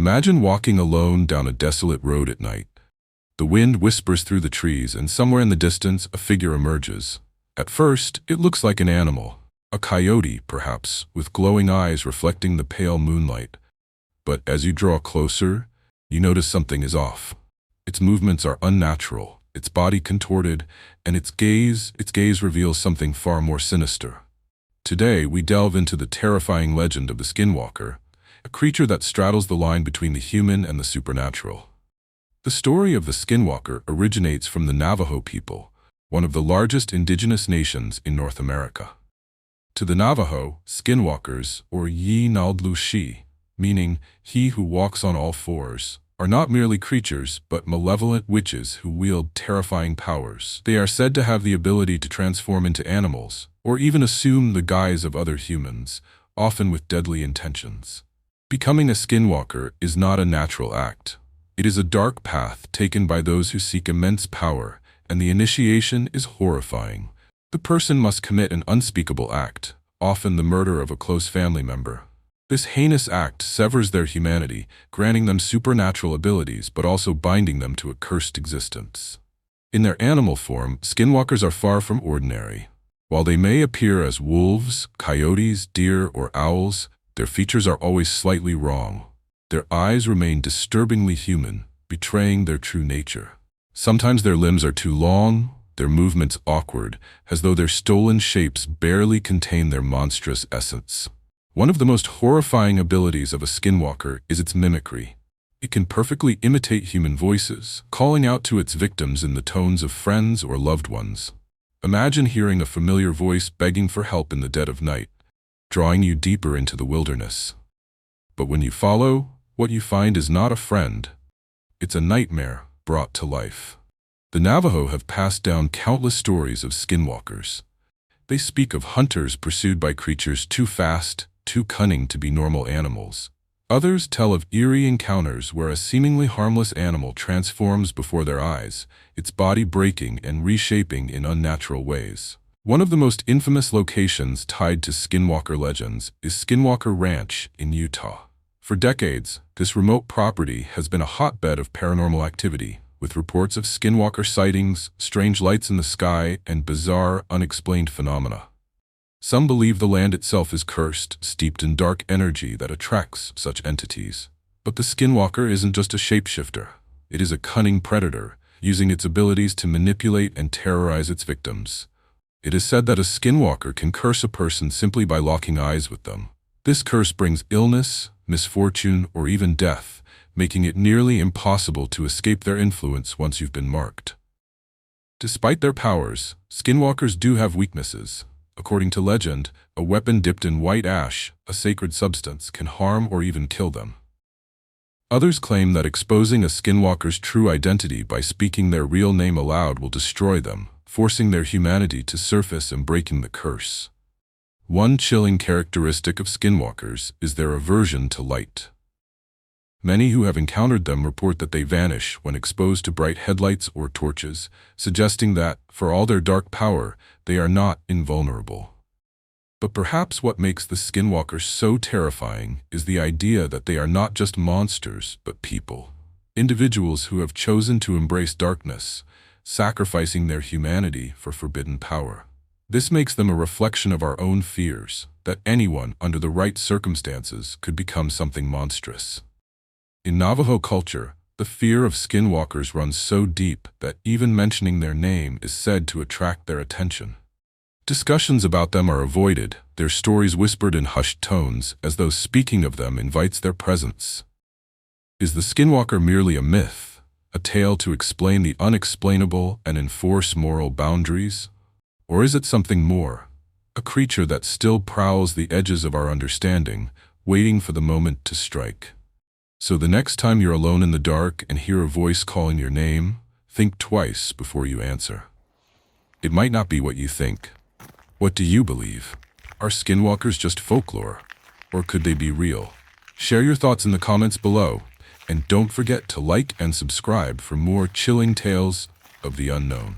Imagine walking alone down a desolate road at night. The wind whispers through the trees, and somewhere in the distance, a figure emerges. At first, it looks like an animal, a coyote, perhaps, with glowing eyes reflecting the pale moonlight. But as you draw closer, you notice something is off. Its movements are unnatural, its body contorted, and its gaze reveals something far more sinister. Today, we delve into the terrifying legend of the Skinwalker, a creature that straddles the line between the human and the supernatural. The story of the Skinwalker originates from the Navajo people, one of the largest indigenous nations in North America. To the Navajo, skinwalkers, or Yi-Naldlushi, meaning he who walks on all fours, are not merely creatures but malevolent witches who wield terrifying powers. They are said to have the ability to transform into animals, or even assume the guise of other humans, often with deadly intentions. Becoming a skinwalker is not a natural act. It is a dark path taken by those who seek immense power, and the initiation is horrifying. The person must commit an unspeakable act, often the murder of a close family member. This heinous act severs their humanity, granting them supernatural abilities but also binding them to a cursed existence. In their animal form, skinwalkers are far from ordinary. While they may appear as wolves, coyotes, deer, or owls, their features are always slightly wrong. Their eyes remain disturbingly human, betraying their true nature. Sometimes their limbs are too long, their movements awkward, as though their stolen shapes barely contain their monstrous essence. One of the most horrifying abilities of a skinwalker is its mimicry. It can perfectly imitate human voices, calling out to its victims in the tones of friends or loved ones. Imagine hearing a familiar voice begging for help in the dead of night, drawing you deeper into the wilderness. But when you follow, what you find is not a friend. It's a nightmare brought to life. The Navajo have passed down countless stories of skinwalkers. They speak of hunters pursued by creatures too fast, too cunning to be normal animals. Others tell of eerie encounters where a seemingly harmless animal transforms before their eyes, its body breaking and reshaping in unnatural ways. One of the most infamous locations tied to skinwalker legends is Skinwalker Ranch in Utah. For decades, this remote property has been a hotbed of paranormal activity, with reports of skinwalker sightings, strange lights in the sky, and bizarre, unexplained phenomena. Some believe the land itself is cursed, steeped in dark energy that attracts such entities. But the skinwalker isn't just a shapeshifter. It is a cunning predator, using its abilities to manipulate and terrorize its victims. It is said that a skinwalker can curse a person simply by locking eyes with them. This curse brings illness, misfortune, or even death, making it nearly impossible to escape their influence once you've been marked. Despite their powers, skinwalkers do have weaknesses. According to legend, a weapon dipped in white ash, a sacred substance, can harm or even kill them. Others claim that exposing a skinwalker's true identity by speaking their real name aloud will destroy them, forcing their humanity to surface and breaking the curse. One chilling characteristic of skinwalkers is their aversion to light. Many who have encountered them report that they vanish when exposed to bright headlights or torches, suggesting that, for all their dark power, they are not invulnerable. But perhaps what makes the skinwalker so terrifying is the idea that they are not just monsters, but people. Individuals who have chosen to embrace darkness, sacrificing their humanity for forbidden power. This makes them a reflection of our own fears, that anyone, under the right circumstances, could become something monstrous. In Navajo culture, the fear of skinwalkers runs so deep that even mentioning their name is said to attract their attention. Discussions about them are avoided, their stories whispered in hushed tones, as though speaking of them invites their presence. Is the skinwalker merely a myth, a tale to explain the unexplainable and enforce moral boundaries? Or is it something more, a creature that still prowls the edges of our understanding, waiting for the moment to strike? So the next time you're alone in the dark and hear a voice calling your name, think twice before you answer. It might not be what you think. What do you believe? Are skinwalkers just folklore? Or could they be real? Share your thoughts in the comments below, and don't forget to like and subscribe for more chilling tales of the unknown.